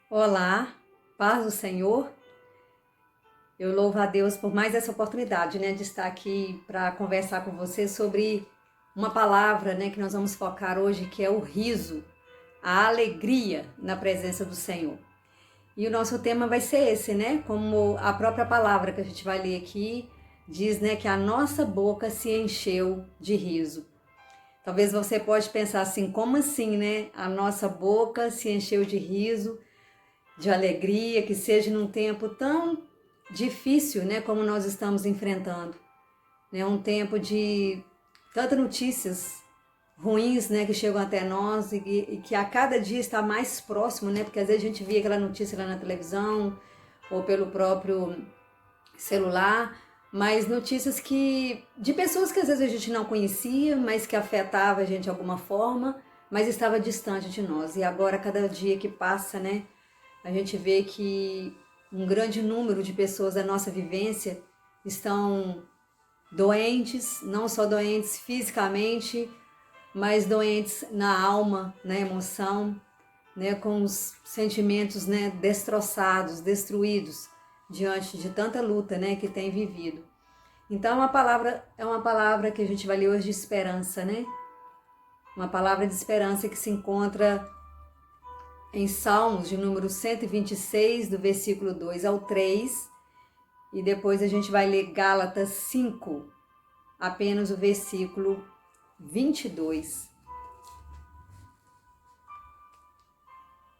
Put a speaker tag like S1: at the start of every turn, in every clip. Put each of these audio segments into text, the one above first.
S1: Olá, paz do Senhor. Eu louvo a Deus por mais essa oportunidade, de estar aqui para conversar com você sobre uma palavra, que nós vamos focar hoje, que é o riso, a alegria na presença do Senhor. E o nosso tema vai ser esse, Como a própria palavra que a gente vai ler aqui diz, que a nossa boca se encheu de riso. Talvez você pode pensar assim, como assim, A nossa boca se encheu de riso, de alegria, que seja num tempo tão difícil, como nós estamos enfrentando, um tempo de tantas notícias ruins, que chegam até nós e que a cada dia está mais próximo, porque às vezes a gente via aquela notícia lá na televisão ou pelo próprio celular, mas notícias de pessoas que às vezes a gente não conhecia, mas que afetava a gente de alguma forma, mas estava distante de nós. E agora, cada dia que passa, a gente vê que um grande número de pessoas da nossa vivência estão doentes, não só doentes fisicamente, mas doentes na alma, na emoção, com os sentimentos, destroçados, destruídos diante de tanta luta, que tem vivido. Então é uma palavra que a gente vai ler hoje de esperança, Uma palavra de esperança que se encontra em Salmos de número 126, do versículo 2 ao 3, e depois a gente vai ler Gálatas 5, apenas o versículo 22.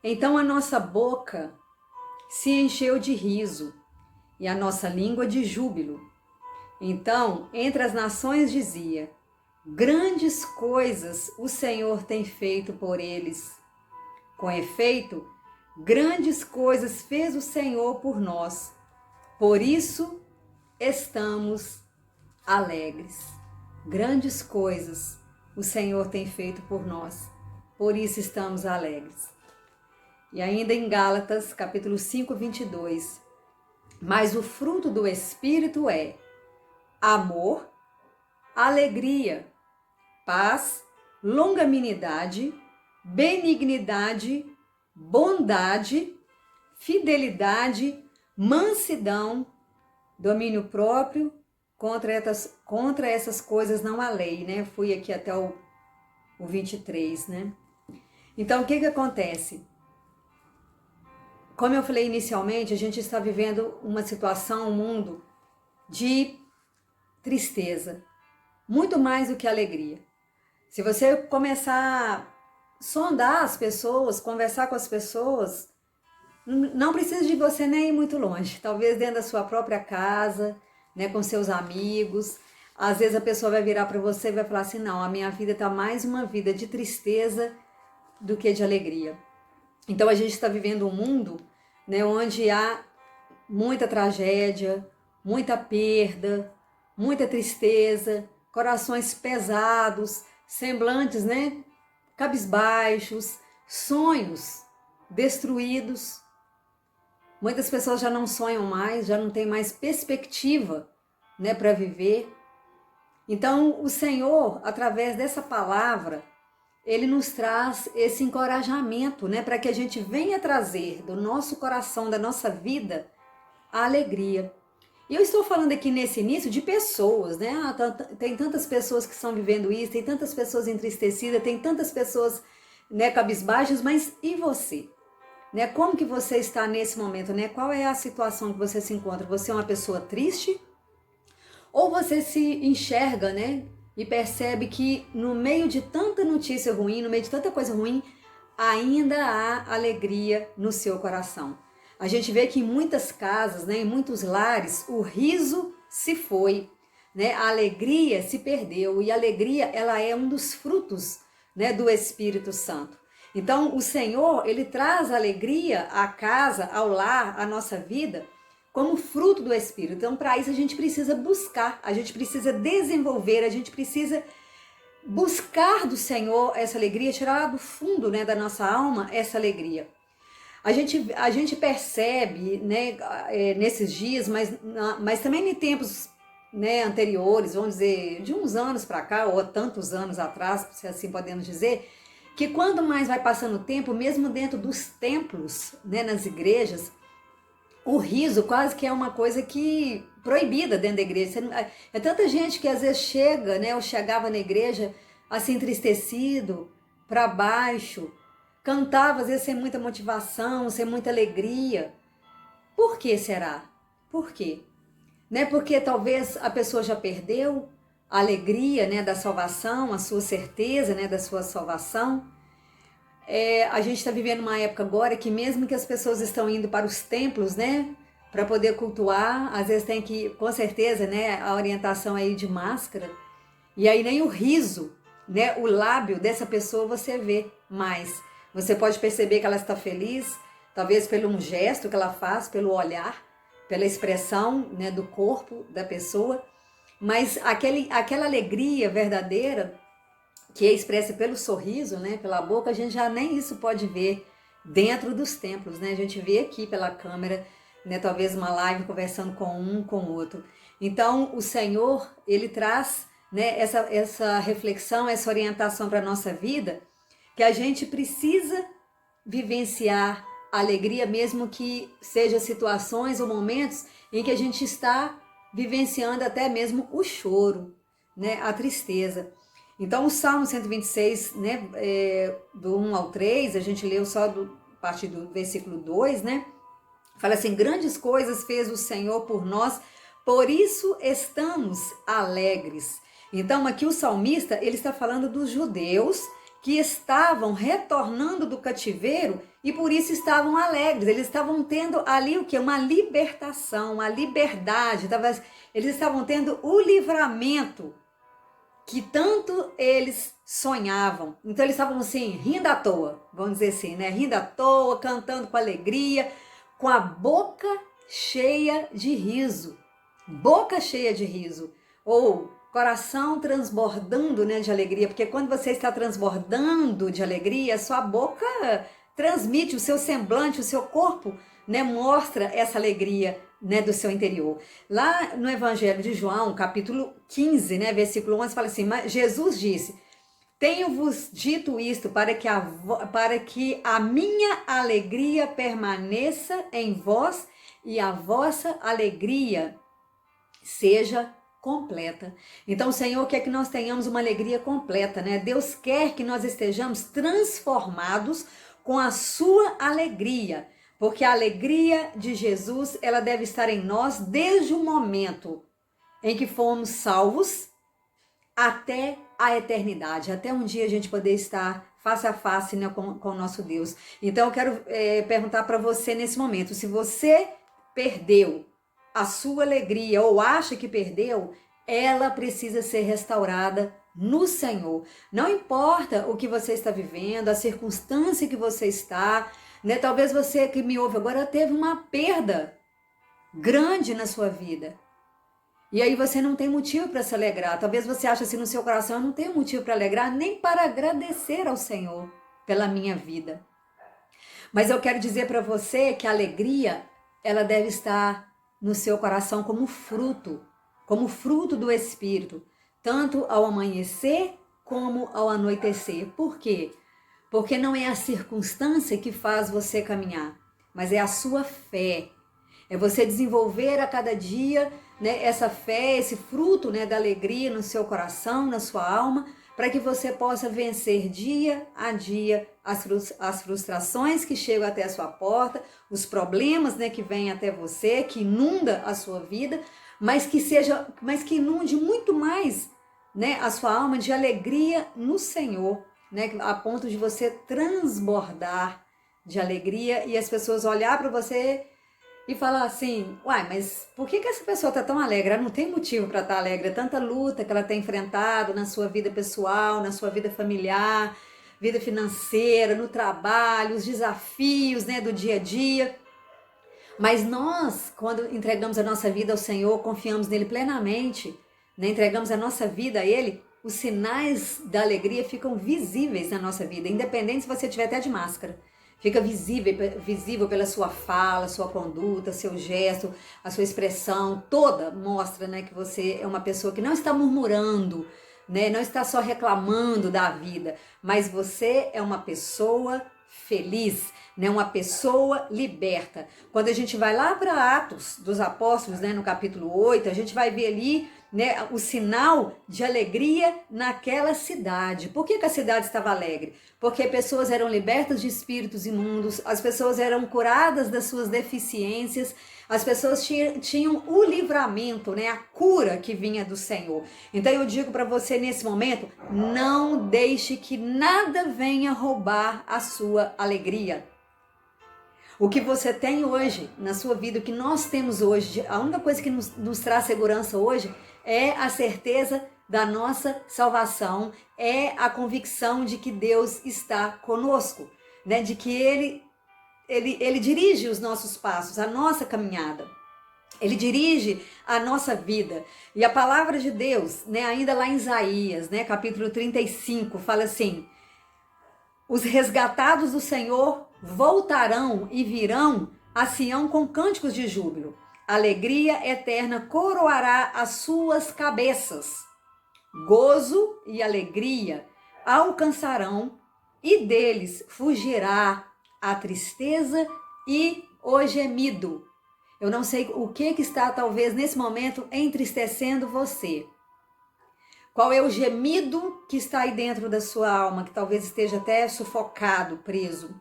S1: Então a nossa boca se encheu de riso e a nossa língua de júbilo. Então, entre as nações dizia: grandes coisas o Senhor tem feito por eles. Com efeito, grandes coisas fez o Senhor por nós. Por isso, estamos alegres. Grandes coisas o Senhor tem feito por nós. Por isso, estamos alegres. E ainda em Gálatas, capítulo 5, 22. Mas o fruto do Espírito é amor, alegria, paz, longanimidade, benignidade, bondade, fidelidade, mansidão, domínio próprio. Contra essas coisas não há lei, Fui aqui até o 23, Então, o que acontece? Como eu falei inicialmente, a gente está vivendo uma situação, um mundo de tristeza, muito mais do que alegria. Se você começar a sondar as pessoas, conversar com as pessoas, não precisa de você nem ir muito longe. Talvez dentro da sua própria casa, com seus amigos. Às vezes a pessoa vai virar para você e vai falar assim: não, a minha vida está mais uma vida de tristeza do que de alegria. Então a gente está vivendo um mundo, onde há muita tragédia, muita perda, muita tristeza, corações pesados, semblantes, cabisbaixos, sonhos destruídos. Muitas pessoas já não sonham mais, já não tem mais perspectiva, para viver. Então, o Senhor, através dessa palavra, Ele nos traz esse encorajamento, para que a gente venha trazer do nosso coração, da nossa vida, a alegria. E eu estou falando aqui nesse início de pessoas, tem tantas pessoas que estão vivendo isso, tem tantas pessoas entristecidas, tem tantas pessoas, cabisbaixas, mas e você? Como que você está nesse momento, Qual é a situação que você se encontra? Você é uma pessoa triste? Ou você se enxerga, e percebe que no meio de tanta notícia ruim, no meio de tanta coisa ruim, ainda há alegria no seu coração? A gente vê que em muitas casas, em muitos lares, o riso se foi, A alegria se perdeu, e a alegria, ela é um dos frutos, do Espírito Santo. Então, o Senhor, Ele traz alegria à casa, ao lar, à nossa vida, como fruto do Espírito. Então, para isso a gente precisa buscar, a gente precisa desenvolver, a gente precisa buscar do Senhor essa alegria, tirar do fundo, da nossa alma essa alegria. A gente percebe, nesses dias, mas também em tempos, anteriores, vamos dizer, de uns anos para cá, ou tantos anos atrás, se assim podemos dizer, que quando mais vai passando o tempo, mesmo dentro dos templos, né, nas igrejas, o riso quase que é uma coisa que proibida dentro da igreja. É tanta gente que às vezes chega, né, ou chegava na igreja assim entristecido, para baixo, cantava às vezes sem muita motivação, sem muita alegria. Por que será? Por quê? Né? Porque talvez a pessoa já perdeu a alegria, né, da salvação, a sua certeza, né, da sua salvação. A gente está vivendo uma época agora que mesmo que as pessoas estão indo para os templos, né, para poder cultuar, às vezes tem que, com certeza, né, a orientação aí de máscara, e aí nem o riso, né, o lábio dessa pessoa você vê mais. Você pode perceber que ela está feliz, talvez pelo um gesto que ela faz, pelo olhar, pela expressão, né, do corpo da pessoa, mas aquela alegria verdadeira que é expressa pelo sorriso, né, pela boca, a gente já nem isso pode ver dentro dos templos, né? A gente vê aqui pela câmera, né, talvez uma live conversando com um, com o outro. Então, o Senhor, ele traz, né, essa reflexão, essa orientação para a nossa vida, que a gente precisa vivenciar a alegria, mesmo que seja situações ou momentos em que a gente está vivenciando até mesmo o choro, né, a tristeza. Então, o Salmo 126, né, do 1 ao 3, a gente leu só a partir do versículo 2, né? Fala assim: grandes coisas fez o Senhor por nós, por isso estamos alegres. Então, aqui o salmista, ele está falando dos judeus que estavam retornando do cativeiro e por isso estavam alegres. Eles estavam tendo ali o quê? Uma libertação, uma liberdade. Eles estavam tendo o livramento que tanto eles sonhavam. Então eles estavam assim, rindo à toa, vamos dizer assim, né? Rindo à toa, cantando com alegria, com a boca cheia de riso. Boca cheia de riso. Ou coração transbordando, né, de alegria. Porque quando você está transbordando de alegria, sua boca transmite, o seu semblante, o seu corpo, né, mostra essa alegria, né, do seu interior. Lá no Evangelho de João, capítulo 15, né, versículo 11, fala assim: mas Jesus disse: tenho-vos dito isto para que a minha alegria permaneça em vós e a vossa alegria seja completa. Então o Senhor quer que nós tenhamos uma alegria completa, né? Deus quer que nós estejamos transformados com a sua alegria. Porque a alegria de Jesus, ela deve estar em nós desde o momento em que fomos salvos até a eternidade, até um dia a gente poder estar face a face, né, com o nosso Deus. Então eu quero perguntar para você nesse momento: se você perdeu a sua alegria ou acha que perdeu, ela precisa ser restaurada no Senhor. Não importa o que você está vivendo, a circunstância que você está, né? Talvez você que me ouve agora teve uma perda grande na sua vida. E aí você não tem motivo para se alegrar. Talvez você ache assim no seu coração: eu não tenho motivo para alegrar, nem para agradecer ao Senhor pela minha vida. Mas eu quero dizer para você que a alegria, ela deve estar no seu coração como fruto do Espírito, tanto ao amanhecer como ao anoitecer. Por quê? Porque não é a circunstância que faz você caminhar, mas é a sua fé. É você desenvolver a cada dia, né, essa fé, esse fruto, né, da alegria no seu coração, na sua alma, para que você possa vencer dia a dia as frustrações que chegam até a sua porta, os problemas, né, que vêm até você, que inunda a sua vida, mas que inunde muito mais, né, a sua alma de alegria no Senhor, né, a ponto de você transbordar de alegria e as pessoas olhar para você e falar assim: uai, mas por que essa pessoa está tão alegre? Ela não tem motivo para estar alegre. É tanta luta que ela tem enfrentado na sua vida pessoal, na sua vida familiar, vida financeira, no trabalho, os desafios, né, do dia a dia. Mas nós, quando entregamos a nossa vida ao Senhor, confiamos nele plenamente, né, entregamos a nossa vida a Ele, os sinais da alegria ficam visíveis na nossa vida, independente se você tiver até de máscara. Fica visível pela sua fala, sua conduta, seu gesto, a sua expressão, toda mostra, né, que você é uma pessoa que não está murmurando, né? Não está só reclamando da vida, mas você é uma pessoa feliz, né? Uma pessoa liberta. Quando a gente vai lá para Atos dos Apóstolos, né, no capítulo 8, a gente vai ver ali, né, o sinal de alegria naquela cidade. Por que a cidade estava alegre? Porque pessoas eram libertas de espíritos imundos, as pessoas eram curadas das suas deficiências, as pessoas tinham o livramento, né, a cura que vinha do Senhor. Então eu digo para você nesse momento, não deixe que nada venha roubar a sua alegria. O que você tem hoje na sua vida, o que nós temos hoje, a única coisa que nos traz segurança hoje é a certeza da nossa salvação, é a convicção de que Deus está conosco, né? De que Ele dirige os nossos passos, a nossa caminhada. Ele dirige a nossa vida. E a palavra de Deus, né, ainda lá em Isaías, né, capítulo 35, fala assim: os resgatados do Senhor voltarão e virão a Sião com cânticos de júbilo. Alegria eterna coroará as suas cabeças. Gozo e alegria alcançarão, e deles fugirá a tristeza e o gemido. Eu não sei o que está talvez nesse momento entristecendo você. Qual é o gemido que está aí dentro da sua alma, que talvez esteja até sufocado, preso?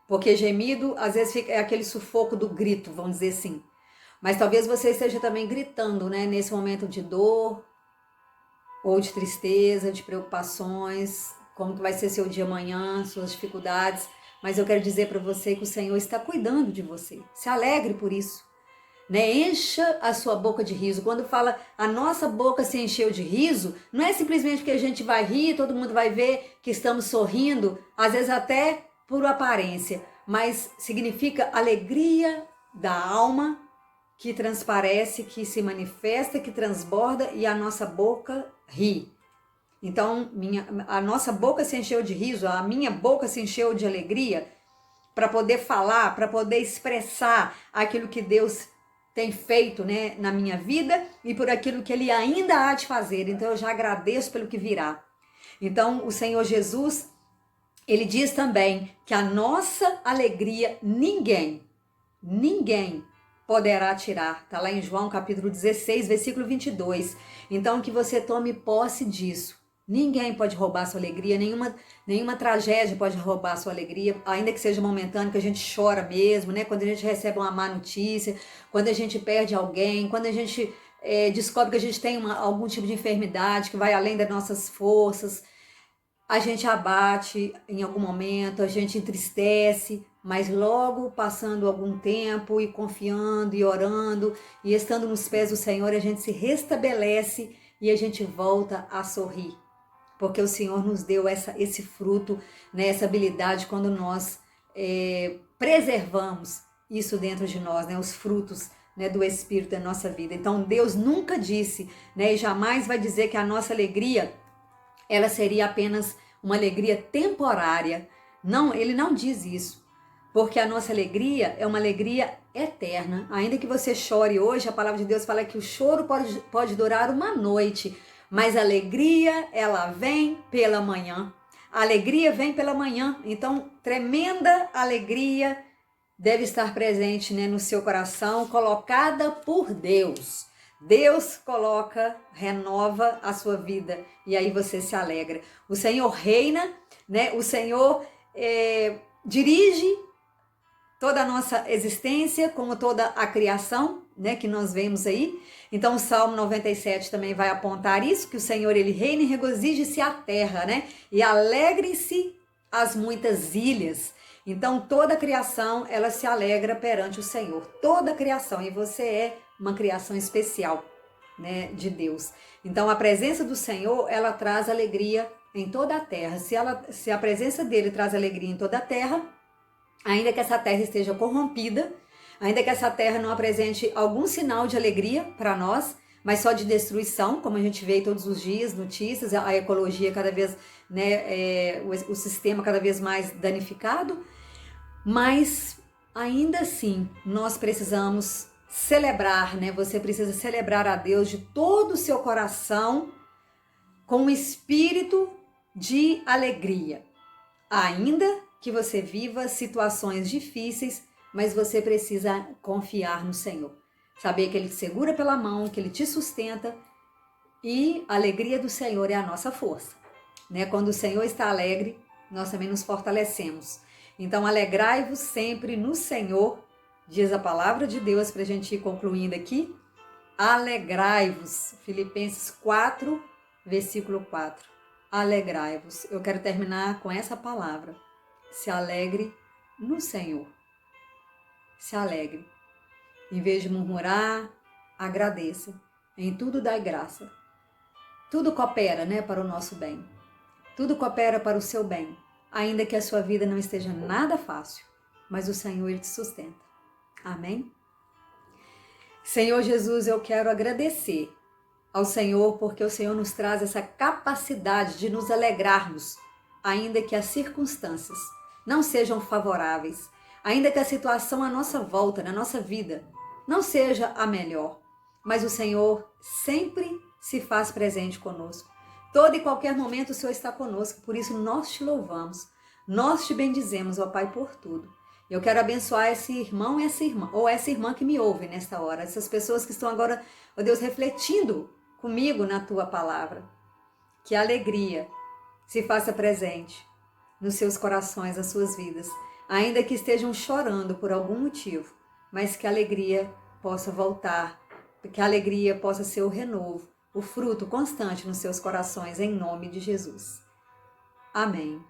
S1: Porque gemido, às vezes, é aquele sufoco do grito, vamos dizer assim. Mas talvez você esteja também gritando, né? Nesse momento de dor, ou de tristeza, de preocupações, como que vai ser seu dia amanhã, suas dificuldades. Mas eu quero dizer para você que o Senhor está cuidando de você. Se alegre por isso. Né? Encha a sua boca de riso. Quando fala a nossa boca se encheu de riso, não é simplesmente porque a gente vai rir, todo mundo vai ver que estamos sorrindo, às vezes até por aparência, mas significa alegria da alma que transparece, que se manifesta, que transborda e a nossa boca ri. Então, a nossa boca se encheu de riso, a minha boca se encheu de alegria para poder falar, para poder expressar aquilo que Deus tem feito, né, na minha vida e por aquilo que Ele ainda há de fazer. Então, eu já agradeço pelo que virá. Então, o Senhor Jesus, Ele diz também que a nossa alegria ninguém poderá tirar. Está lá em João capítulo 16, versículo 22. Então, que você tome posse disso. Ninguém pode roubar sua alegria, nenhuma tragédia pode roubar sua alegria, ainda que seja momentâneo, que a gente chora mesmo, né? Quando a gente recebe uma má notícia, quando a gente perde alguém, quando a gente descobre que a gente tem algum tipo de enfermidade que vai além das nossas forças, a gente abate em algum momento, a gente entristece, mas logo passando algum tempo e confiando e orando e estando nos pés do Senhor, a gente se restabelece e a gente volta a sorrir. Porque o Senhor nos deu esse fruto, né, essa habilidade quando nós preservamos isso dentro de nós, né, os frutos, né, do Espírito da nossa vida. Então Deus nunca disse, né, e jamais vai dizer que a nossa alegria ela seria apenas uma alegria temporária. Não, Ele não diz isso. Porque a nossa alegria é uma alegria eterna. Ainda que você chore hoje, a palavra de Deus fala que o choro pode durar uma noite, mas a alegria, ela vem pela manhã. A alegria vem pela manhã. Então, tremenda alegria deve estar presente, né, no seu coração, colocada por Deus. Deus coloca, renova a sua vida e aí você se alegra. O Senhor reina, né? O Senhor dirige toda a nossa existência, como toda a criação, né, que nós vemos aí. Então o Salmo 97 também vai apontar isso, que o Senhor, Ele reina e regozije-se a terra, né, e alegre-se as muitas ilhas. Então toda a criação, ela se alegra perante o Senhor, toda a criação, e você é uma criação especial, né, de Deus. Então a presença do Senhor, ela traz alegria em toda a terra. Se a presença dele traz alegria em toda a terra, ainda que essa terra esteja corrompida, ainda que essa terra não apresente algum sinal de alegria para nós, mas só de destruição, como a gente vê todos os dias, notícias, a ecologia cada vez, né, o sistema cada vez mais danificado, mas ainda assim nós precisamos celebrar, né? Você precisa celebrar a Deus de todo o seu coração, com um espírito de alegria. Ainda que você viva situações difíceis, mas você precisa confiar no Senhor. Saber que Ele te segura pela mão, que Ele te sustenta, e a alegria do Senhor é a nossa força. Né? Quando o Senhor está alegre, nós também nos fortalecemos. Então, alegrai-vos sempre no Senhor, diz a palavra de Deus, para a gente ir concluindo aqui. Alegrai-vos, Filipenses 4, versículo 4. Alegrai-vos. Eu quero terminar com essa palavra. Se alegre no Senhor. Se alegre. Em vez de murmurar, agradeça. Em tudo dai graça. Tudo coopera, né, para o nosso bem. Tudo coopera para o seu bem. Ainda que a sua vida não esteja nada fácil, mas o Senhor Ele te sustenta. Amém? Senhor Jesus, eu quero agradecer ao Senhor porque o Senhor nos traz essa capacidade de nos alegrarmos, ainda que as circunstâncias não sejam favoráveis, ainda que a situação à nossa volta, na nossa vida, não seja a melhor, mas o Senhor sempre se faz presente conosco. Todo e qualquer momento o Senhor está conosco, por isso nós te louvamos, nós te bendizemos, ó Pai, por tudo. Eu quero abençoar esse irmão e essa irmã, ou essa irmã que me ouve nesta hora, essas pessoas que estão agora, ó Deus, refletindo comigo na tua palavra. Que a alegria se faça presente nos seus corações, nas suas vidas, ainda que estejam chorando por algum motivo, mas que a alegria possa voltar, que a alegria possa ser o renovo, o fruto constante nos seus corações, em nome de Jesus. Amém.